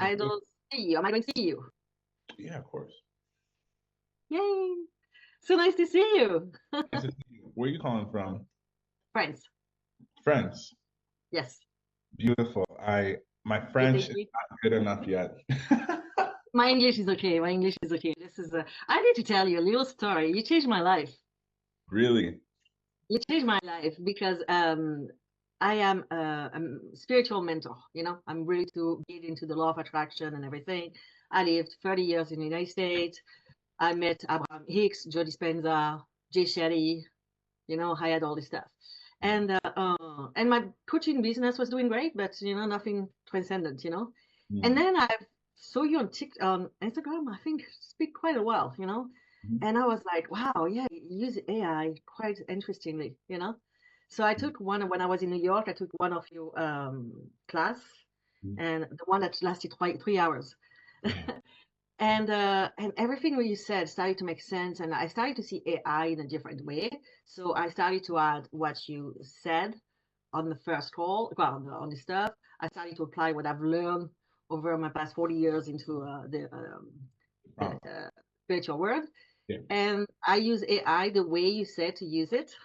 I don't see you. Am I going to see you? Yeah, of course. Yay! So nice to see you. Nice to see you. Where are you calling from? Friends. France. Yes. Beautiful. My You French thank is you. not good enough yet. My English is okay. My English is okay. This is I need to tell you a little story. You changed my life. Really? You changed my life because I am a spiritual mentor. I'm really to get into the law of attraction and everything. I lived 30 years in the United States. I met Abraham Hicks, Joe Dispenza, Jay Shetty. I had all this stuff. And my coaching business was doing great, but nothing transcendent. And Mm. then I saw you on on Instagram, I think speak quite a while. Mhm. And I was like, wow, yeah, you use AI quite interestingly. So I took one when I was in New York, I took one of your class, Mhm. and the one that lasted 3 hours. And everything what you said started to make sense, and I started to see AI in a different way. So I started to add what you said on the first call, well, on the stuff. I started to apply what I've learned over my past 40 years into the Wow. spiritual world. Yeah. And I use AI the way you said to use it,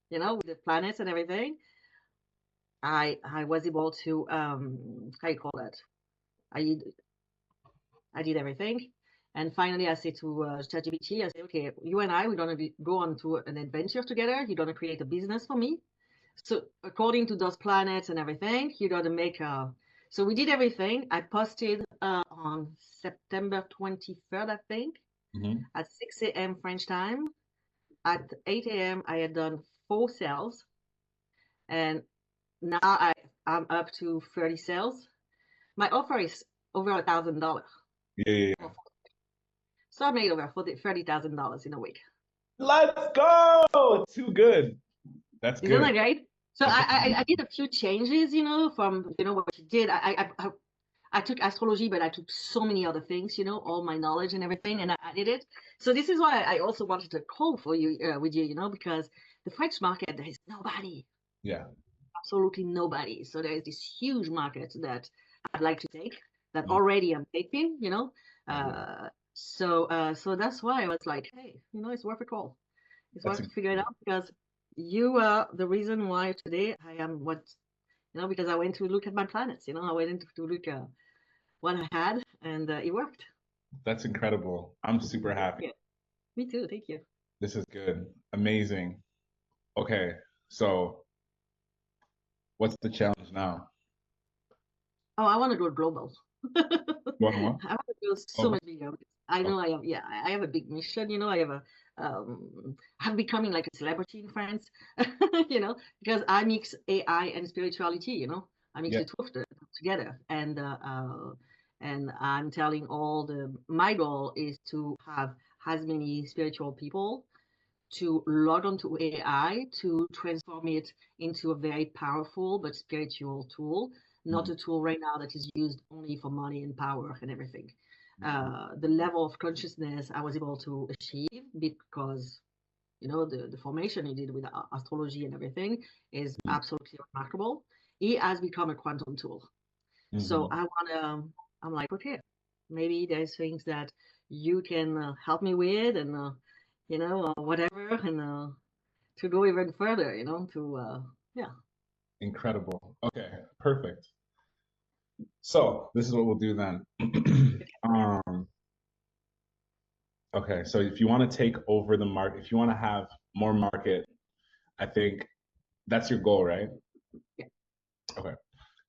with the planets and everything. I was able to how you call that? I I did everything. And finally, I said to ChatGPT, I said, okay, you and I, we're going to go on to an adventure together. You're going to create a business for me. So according to those planets and everything, you got to make a. So we did everything. I posted on September 23rd, I think, Hmm. at 6 a.m. French time. At 8 a.m., I had done 4 sales, and now I'm up to 30 sales. My offer is over $1,000. Yeah, yeah, yeah. So I made over $30,000 in a week. Let's go. Too good. That's Isn't that good. great? So That's I did a few changes, from what you did. I took astrology, but I took so many other things, all my knowledge and everything, and I added it. So this is why I also wanted to call for you with you, because the French market there is nobody, yeah. absolutely nobody. So there is this huge market that I'd like to take, that Mhm. already I'm taking. I love it. So that's why I was like, hey, it's worth a call. It's That's worth to figure it incredible. out because you are the reason why today I am because I went to look at my planets. I went into to look what I had, and it worked. That's incredible. I'm super happy. Yeah, me too. Thank you. This is good. Amazing. Okay. So what's the challenge now? Oh, I want to go global. I You want want to go so to much bigger. I Okay. know I have, yeah, I have a big mission. I'm becoming like a celebrity in France, because I mix AI and spirituality. I mix Yeah. the two of them together. And I'm telling my goal is to have as many spiritual people to log onto AI to transform it into a very powerful but spiritual tool, not Mhm. a tool right now that is used only for money and power and everything. Mhm. The level of consciousness I was able to achieve because the formation he did with astrology and everything is absolutely remarkable. He has become a quantum tool. So Mhm. I'm like, okay, maybe there's things that you can help me with, and whatever, and to go even further, yeah. Incredible. Okay, perfect. So this is what we'll do then. Um, okay, so if you want to take over the market, if you want to have more market, I think that's your goal, right? Yeah. Okay.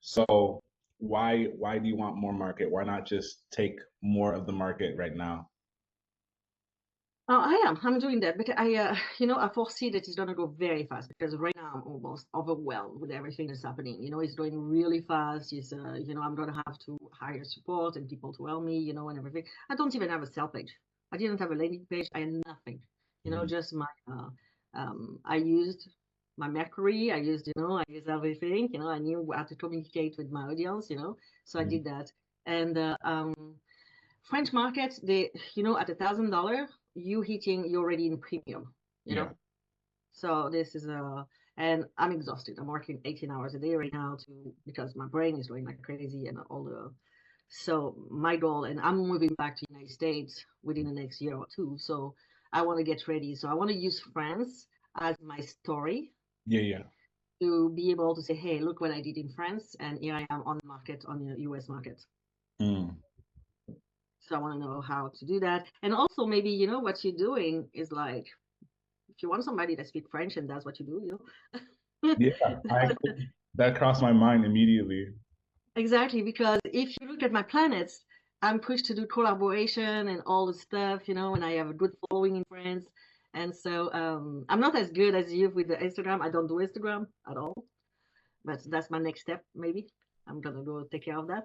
So why do you want more market? Why not just take more of the market right now? I'm doing that, but I foresee that it's gonna go very fast because right now I'm almost overwhelmed with everything that's happening. It's going really fast. I'm gonna have to hire support and people to help me, and everything. I don't even have a sales page. I didn't have a landing page. I had nothing. Mhm. Just I used my Mercury. I used everything. I knew how to communicate with my audience. So I Mhm. did that. And French market, at $1,000, you're already in premium, you Yeah. know. So this is and I'm exhausted. I'm working 18 hours a day right now because my brain is going like crazy and all the So my goal, and I'm moving back to the United States within the next year or two. So I want to get ready. So I want to use France as my story Yeah, yeah. to be able to say, hey, look what I did in France, and here I am on the market, on the US market. Mm. So I want to know how to do that. And also maybe, you know, what you're doing is like, if you want somebody that speaks French and that's what you do, you Yeah, I know. that crossed my mind immediately. Exactly, because if you look at my planets, I'm pushed to do collaboration and all the stuff, you know, and I have a good following in France. And so I'm not as good as you with the Instagram. I don't do Instagram at all, but that's my next step, maybe. I'm gonna go take care of that.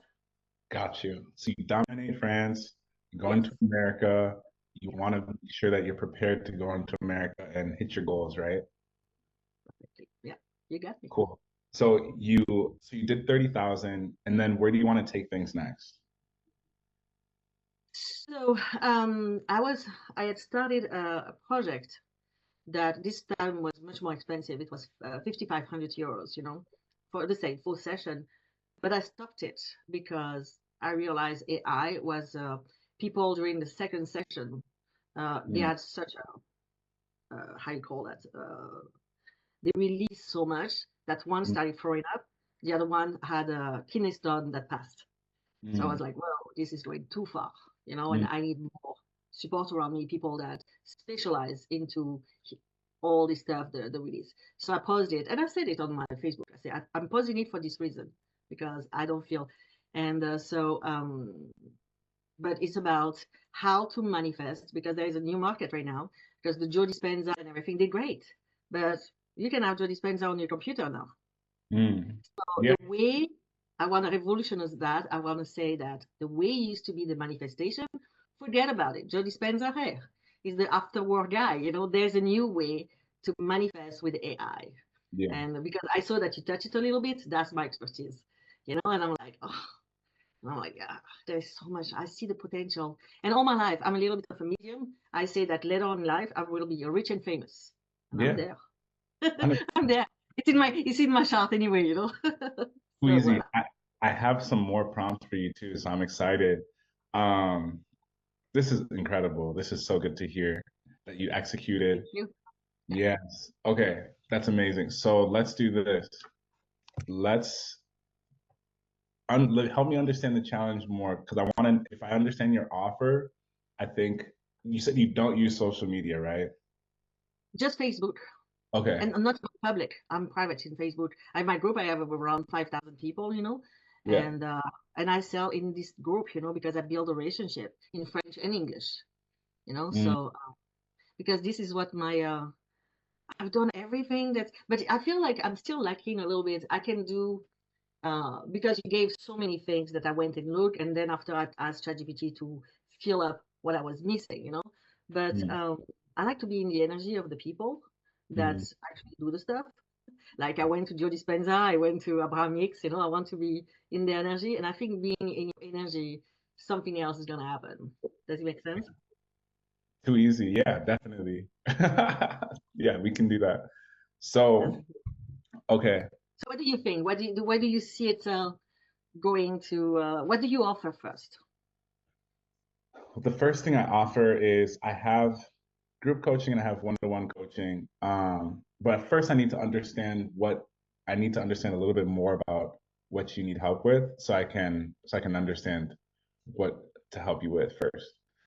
Got you. So you dominate France, you're going Yes, to America, you yes, want to be sure that you're prepared to go into America and hit your goals, right? perfectly. Yeah, you got me. Cool. So you did 30,000, and then where do you want to take things next? So I had started a project that this time was much more expensive. It was 5,500 euros, you know, for the same full session. But I stopped it because I realized AI was people during the second session. They Mm, had such a how you call that? They released so much that one mm, started throwing up, the other one had a kidney stone that passed. So I mm, was like, "Whoa, this is going too far," you know, and mm, I need more support around me, people that specialize into all this stuff, the release. So I paused it, and I said it on my Facebook. I said, I'm pausing it for this reason because I don't feel, and but it's about how to manifest because there is a new market right now because the Joe Dispenza and everything, they're great, but you can have Joe Dispenza on your computer now. mm. So Yeah. the way I want to revolutionize that, I want to say that the way it used to be the manifestation, forget about it. Joe Dispenza here is the afterward guy. You know, there's a new way to manifest with AI. Yeah. And because I saw that you touch it a little bit, that's my expertise. You know, and I'm like, oh, and I'm like, yeah, there's so much. I see the potential. And all my life, I'm a little bit of a medium. I say that later on in life, I will be rich and famous. And I'm Yeah. there. 100%. I'm there. It's in my chart anyway, you know. So Easy. voilà. I have some more prompts for you too, so I'm excited. Um, this is incredible. This is so good to hear that you executed. Thank you. Yes. Okay, that's amazing. So let's do this. Let's help me understand the challenge more because I want to, if I understand your offer, I think you said you don't use social media, right? Just Facebook. Okay. And I'm not public. I'm private in Facebook. I my group. I have around 5,000 people, you know, Yeah. and I sell in this group, you know, because I build a relationship in French and English, you know. Mm, So because this is what my I've done everything that, but I feel like I'm still lacking a little bit. I can do because you gave so many things that I went and looked, and then after I asked ChatGPT to fill up what I was missing, you know. But mm, I like to be in the energy of the people that mm. actually do the stuff. Like I went to Joe Dispenza, I went to Abraham Hicks, you know, I want to be in the energy. And I think being in your energy, something else is going to happen. Does it make sense? Too easy. Yeah, definitely. Yeah, we can do that. That's, So, okay. so what do you think? Where do you see it going to? What do you offer first? The first thing I offer is I have group coaching and I have one-to-one coaching. But first I need to understand a little bit more about what you need help with so I can understand what to help you with first.